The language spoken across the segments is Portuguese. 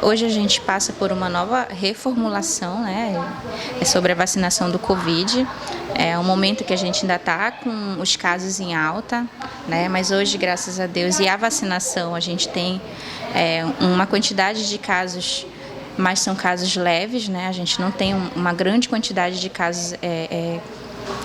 Hoje a gente passa por uma nova reformulação, né, sobre a vacinação do Covid. É um momento que a gente ainda está com os casos em alta, né, mas hoje, graças a Deus, e a vacinação, a gente tem uma quantidade de casos, mas são casos leves, né, a gente não tem uma grande quantidade de casos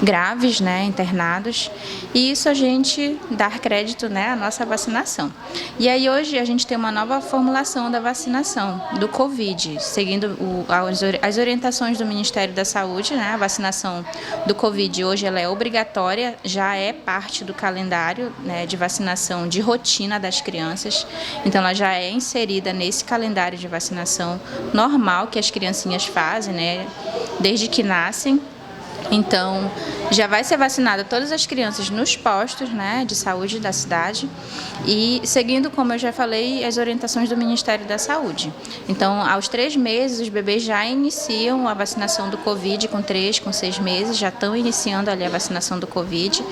graves, né, internados, e isso a gente dá crédito, né, à nossa vacinação. E aí hoje a gente tem uma nova formulação da vacinação do Covid, seguindo as orientações do Ministério da Saúde, né, a vacinação do Covid hoje ela é obrigatória, já é parte do calendário, né, de vacinação de rotina das crianças, então ela já é inserida nesse calendário de vacinação normal que as criancinhas fazem, né, desde que nascem. Então, já vai ser vacinada todas as crianças nos postos, né, de saúde da cidade e seguindo, como eu já falei, as orientações do Ministério da Saúde. Então, aos 3 meses, os bebês já iniciam a vacinação do Covid, com 3, com 6 meses, já estão iniciando ali a vacinação do Covid.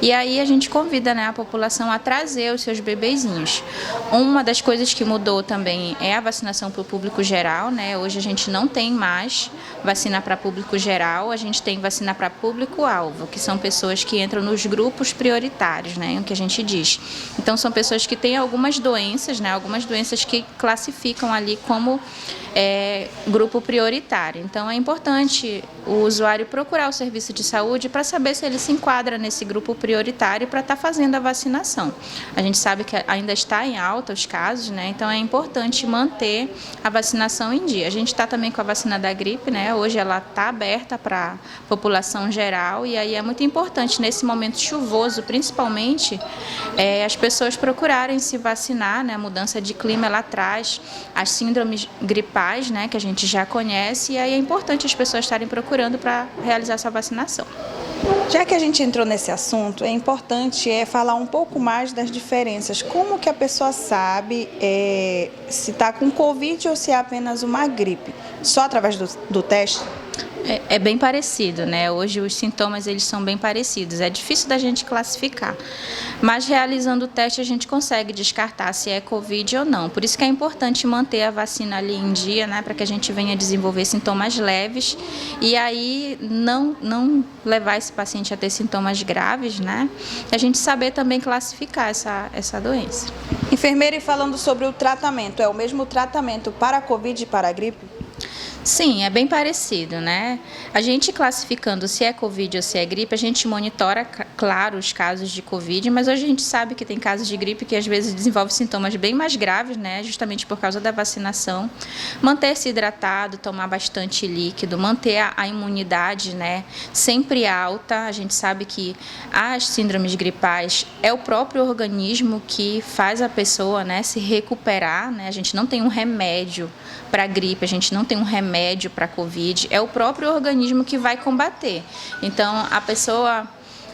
E aí a gente convida, né, a população a trazer os seus bebezinhos. Uma das coisas que mudou também é a vacinação para o público geral, né? Hoje a gente não tem mais vacina para público geral, a gente tem vacina para público-alvo, que são pessoas que entram nos grupos prioritários, né, o que a gente diz. Então, são pessoas que têm algumas doenças, né, algumas doenças que classificam ali como grupo prioritário. Então, é importante o usuário procurar o serviço de saúde para saber se ele se enquadra nesse grupo prioritário para estar fazendo a vacinação. A gente sabe que ainda está em alta os casos, né, então é importante manter a vacinação em dia. A gente está também com a vacina da gripe, né, hoje ela está aberta para população geral e aí é muito importante nesse momento chuvoso, principalmente, as pessoas procurarem se vacinar, né? A mudança de clima ela traz as síndromes gripais, né? Que a gente já conhece e aí é importante as pessoas estarem procurando para realizar essa vacinação. Já que a gente entrou nesse assunto, é importante falar um pouco mais das diferenças. Como que a pessoa sabe se está com Covid ou se é apenas uma gripe? Só através do teste? É bem parecido, né? Hoje os sintomas eles são bem parecidos. É difícil da gente classificar, mas realizando o teste a gente consegue descartar se é Covid ou não. Por isso que é importante manter a vacina ali em dia, né? Para que a gente venha desenvolver sintomas leves e aí não levar esse paciente a ter sintomas graves, né? E a gente saber também classificar essa doença. Enfermeira, e falando sobre o tratamento, é o mesmo tratamento para a Covid e para a gripe? Sim, é bem parecido, né? A gente classificando se é Covid ou se é gripe, a gente monitora, claro, os casos de Covid, mas hoje a gente sabe que tem casos de gripe que às vezes desenvolvem sintomas bem mais graves, né? Justamente por causa da vacinação. Manter-se hidratado, tomar bastante líquido, manter a imunidade, né, sempre alta. A gente sabe que as síndromes gripais é o próprio organismo que faz a pessoa, né, se recuperar, né? A gente não tem um remédio para gripe, a gente não tem um remédio para Covid, é o próprio organismo que vai combater. Então, a pessoa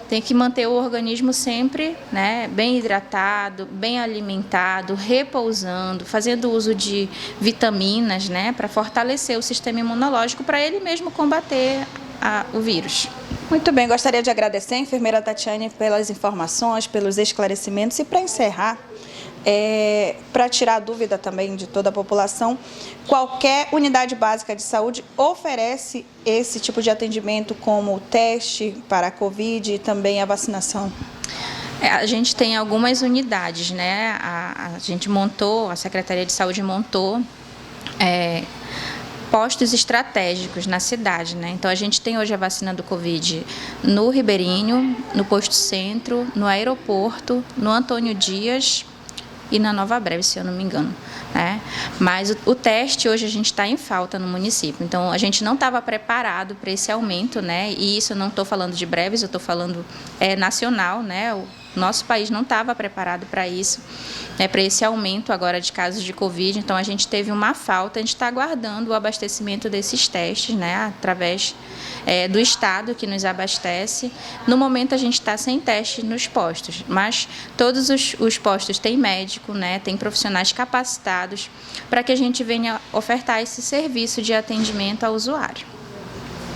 tem que manter o organismo sempre, né, bem hidratado, bem alimentado, repousando, fazendo uso de vitaminas, né, para fortalecer o sistema imunológico para ele mesmo combater o vírus. Muito bem, gostaria de agradecer a enfermeira Tatiane pelas informações, pelos esclarecimentos e para encerrar, para tirar a dúvida também de toda a população, qualquer unidade básica de saúde oferece esse tipo de atendimento como o teste para a Covid e também a vacinação? A gente tem algumas unidades, né? A gente montou, a Secretaria de Saúde montou postos estratégicos na cidade, né? Então a gente tem hoje a vacina do Covid no Ribeirinho, no Posto Centro, no aeroporto, no Antônio Dias e na Nova Breve, se eu não me engano, né? Mas o teste hoje a gente está em falta no município, então a gente não estava preparado para esse aumento, né? E isso eu não estou falando de breves, eu estou falando nacional, né? O nosso país não estava preparado para isso, né, para esse aumento agora de casos de Covid, então a gente teve uma falta, a gente está aguardando o abastecimento desses testes, né, através do Estado que nos abastece. No momento a gente está sem teste nos postos, mas todos os postos têm médico, né, tem profissionais capacitados para que a gente venha ofertar esse serviço de atendimento ao usuário.